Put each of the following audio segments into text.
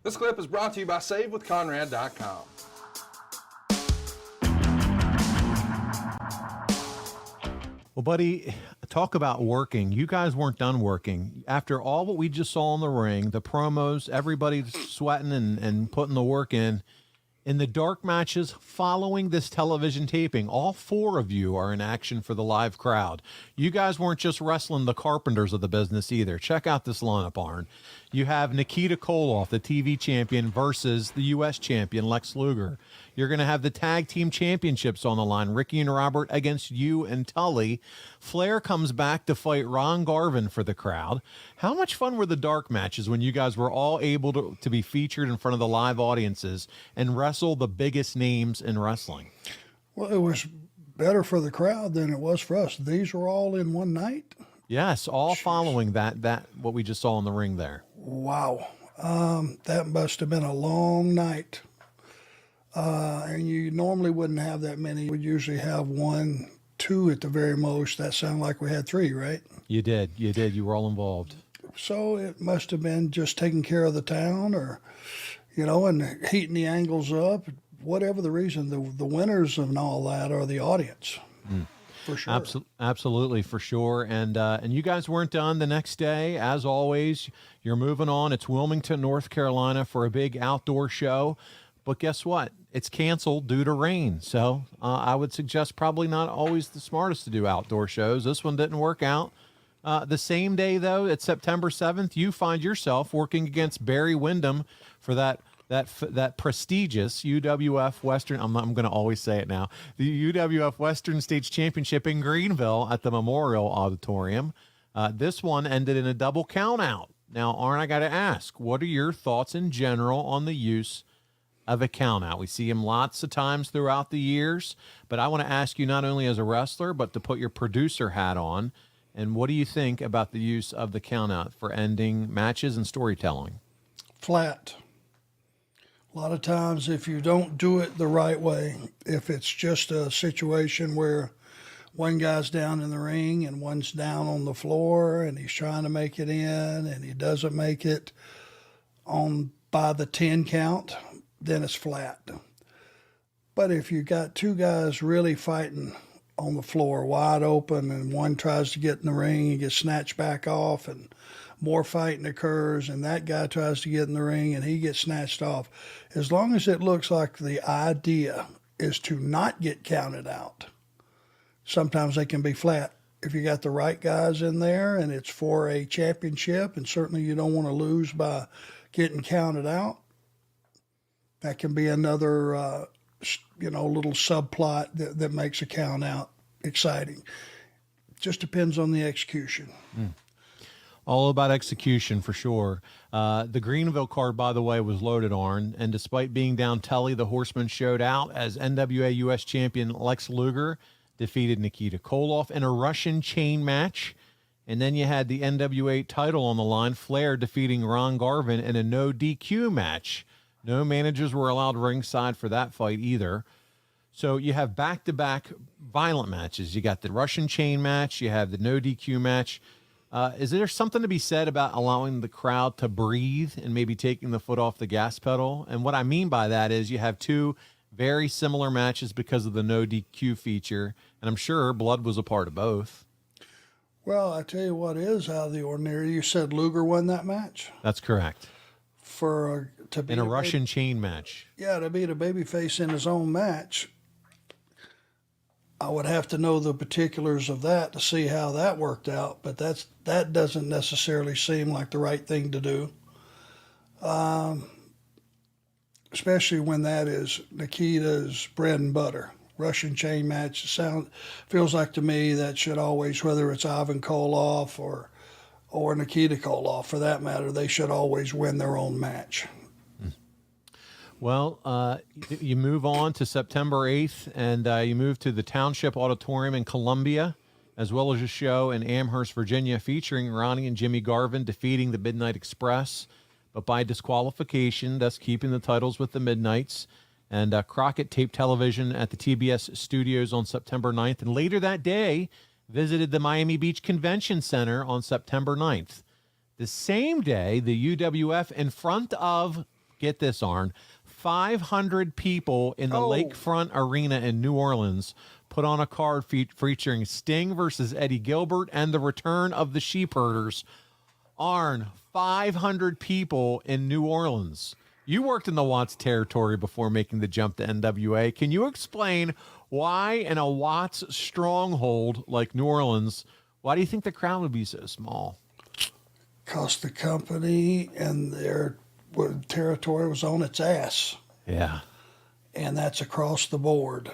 This clip is brought to you by SaveWithConrad.com. Well, buddy, talk about working. You guys weren't done working. After all what we just saw in the ring, the promos, everybody's sweating and putting the work in the dark matches following this television taping, all four of you are in action for the live crowd. You guys weren't just wrestling the carpenters of the business either. Check out this lineup, Arn. You have Nikita Koloff, the TV champion, versus the U.S. champion, Lex Luger. You're going to have the Tag Team Championships on the line, Ricky and Robert against you and Tully. Flair comes back to fight Ron Garvin for the crowd. How much fun were the dark matches when you guys were all able to be featured in front of the live audiences and wrestle the biggest names in wrestling? Well, it was better for the crowd than it was for us. These were all in one night? Yes, all following that what we just saw in the ring there. Wow. That must have been a long night. And you normally wouldn't have that many. We'd usually have 1, 2 at the very most. That sounded like we had 3, right? You did. You were all involved. So it must have been just taking care of the town or, and heating the angles up. Whatever the reason, the winners and all that are the audience. For sure. Absolutely, for sure. And you guys weren't done the next day. As always, you're moving on. It's Wilmington, North Carolina for a big outdoor show. But guess what? It's canceled due to rain. So I would suggest probably not always the smartest to do outdoor shows. This one didn't work out. The same day, though, it's September 7th, you find yourself working against Barry Windham for that prestigious UWF Western, I'm going to always say it now, the UWF Western States Championship in Greenville at the Memorial Auditorium. This one ended in a double count out. Now, Arn, I got to ask, what are your thoughts in general on the use of a count out? We see him lots of times throughout the years, but I want to ask you not only as a wrestler, but to put your producer hat on. And what do you think about the use of the count out for ending matches and storytelling? Flat. A lot of times, if you don't do it the right way, if it's just a situation where one guy's down in the ring and one's down on the floor and he's trying to make it in and he doesn't make it by the 10 count, then it's flat. But if you got 2 guys really fighting on the floor wide open and one tries to get in the ring and gets snatched back off and more fighting occurs and that guy tries to get in the ring and he gets snatched off, as long as it looks like the idea is to not get counted out, sometimes they can be flat. If you got the right guys in there and it's for a championship and certainly you don't want to lose by getting counted out, that can be another little subplot that makes a count out exciting. Just depends on the execution. All about execution for sure. The Greenville card, by the way, was loaded, Arn, and despite being down Tully, the Horsemen showed out as NWA U.S. champion Lex Luger defeated Nikita Koloff in a Russian chain match. And then you had the NWA title on the line, Flair defeating Ron Garvin in a no DQ match. No managers were allowed ringside for that fight either. So you have back-to-back violent matches. You got the Russian chain match. You have the no DQ match. Is there something to be said about allowing the crowd to breathe and maybe taking the foot off the gas pedal? And what I mean by that is you have 2 very similar matches because of the no DQ feature, and I'm sure blood was a part of both. Well, I tell you what is out of the ordinary. You said Luger won that match? That's correct. To be in a Russian chain match. Yeah, to beat a babyface in his own match. I would have to know the particulars of that to see how that worked out, but that doesn't necessarily seem like the right thing to do. Especially when that is Nikita's bread and butter. Russian chain match feels like to me that should always, whether it's Ivan Koloff or Nikita Koloff for that matter, they should always win their own match. Well, you move on to September 8th, and you move to the Township Auditorium in Columbia, as well as a show in Amherst, Virginia, featuring Ronnie and Jimmy Garvin defeating the Midnight Express, but by disqualification, thus keeping the titles with the Midnights. And Crockett taped television at the TBS studios on September 9th, and later that day visited the Miami Beach Convention Center on September 9th. The same day, the UWF, in front of get this, Arn, 500 people in the Lakefront Arena in New Orleans put on a card featuring Sting versus Eddie Gilbert and the return of the Sheepherders. Arn, 500 people in New Orleans. You worked in the Watts territory before making the jump to NWA. Can you explain why in a Watts stronghold like New Orleans, why do you think the crowd would be so small? Because the company and their territory was on its ass. Yeah. And that's across the board.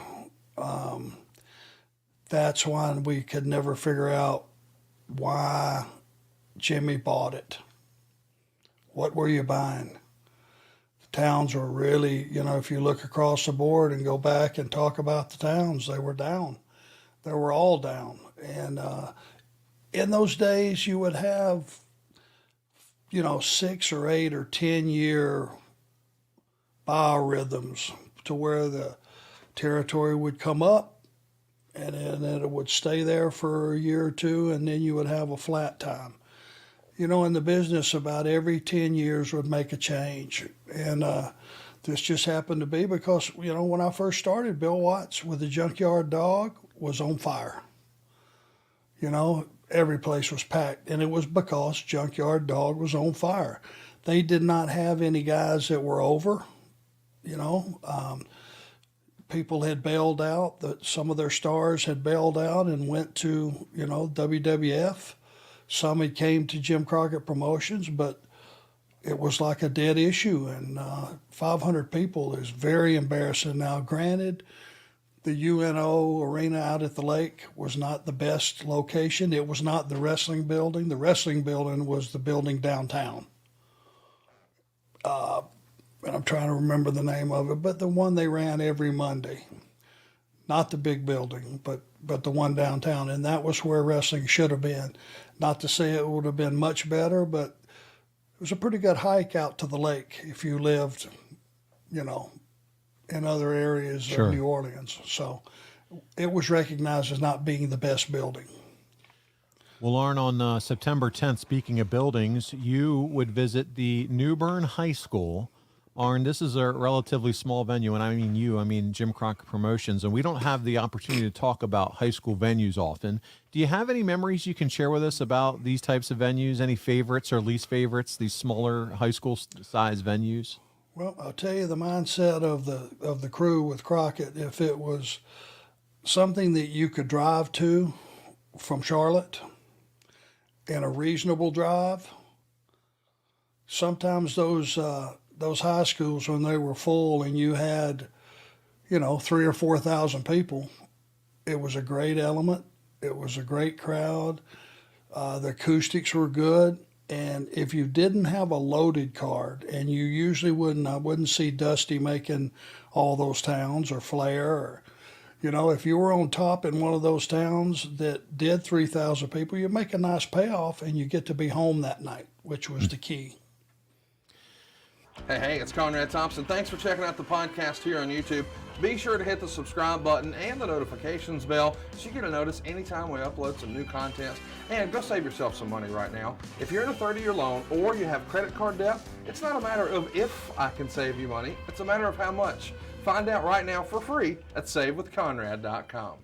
That's why we could never figure out why Jimmy bought it. What were you buying? The towns were really, if you look across the board and go back and talk about the towns, they were down. They were all down. And in those days, you would have, 6 or 8 or 10 year biorhythms to where the territory would come up and then it would stay there for a year or two, and then you would have a flat time. In the business, about every 10 years would make a change. And this just happened to be because, when I first started, Bill Watts with the Junkyard Dog was on fire. Every place was packed, and it was because Junkyard Dog was on fire. They did not have any guys that were over, people had bailed out. Some of their stars had bailed out and went to, WWF. Some had came to Jim Crockett Promotions, but it was like a dead issue, and 500 people is very embarrassing. Now, granted, the UNO arena out at the lake was not the best location. It was not the wrestling building. The wrestling building was the building downtown. And I'm trying to remember the name of it, but the one they ran every Monday. Not the big building, but the one downtown. And that was where wrestling should have been. Not to say it would have been much better, but it was a pretty good hike out to the lake if you lived, in other areas of New Orleans. So it was recognized as not being the best building. Well, Arn, on September 10th, speaking of buildings, you would visit the Newbern High School. Arn, this is a relatively small venue, and I mean Jim Crockett Promotions, and we don't have the opportunity to talk about high school venues often. Do you have any memories you can share with us about these types of venues? Any favorites or least favorites, these smaller high school size venues? Well, I'll tell you the mindset of the crew with Crockett. If it was something that you could drive to from Charlotte and a reasonable drive, sometimes those high schools, when they were full and you had, 3,000 or 4,000 people, it was a great element. It was a great crowd. The acoustics were good. And if you didn't have a loaded card, and you usually wouldn't see Dusty making all those towns or Flair, or, if you were on top in one of those towns that did 3,000 people, you make a nice payoff and you get to be home that night, which was the key. Hey, it's Conrad Thompson. Thanks for checking out the podcast here on YouTube. Be sure to hit the subscribe button and the notifications bell so you get a notice anytime we upload some new content. And go save yourself some money right now. If you're in a 30-year loan or you have credit card debt, it's not a matter of if I can save you money. It's a matter of how much. Find out right now for free at SaveWithConrad.com.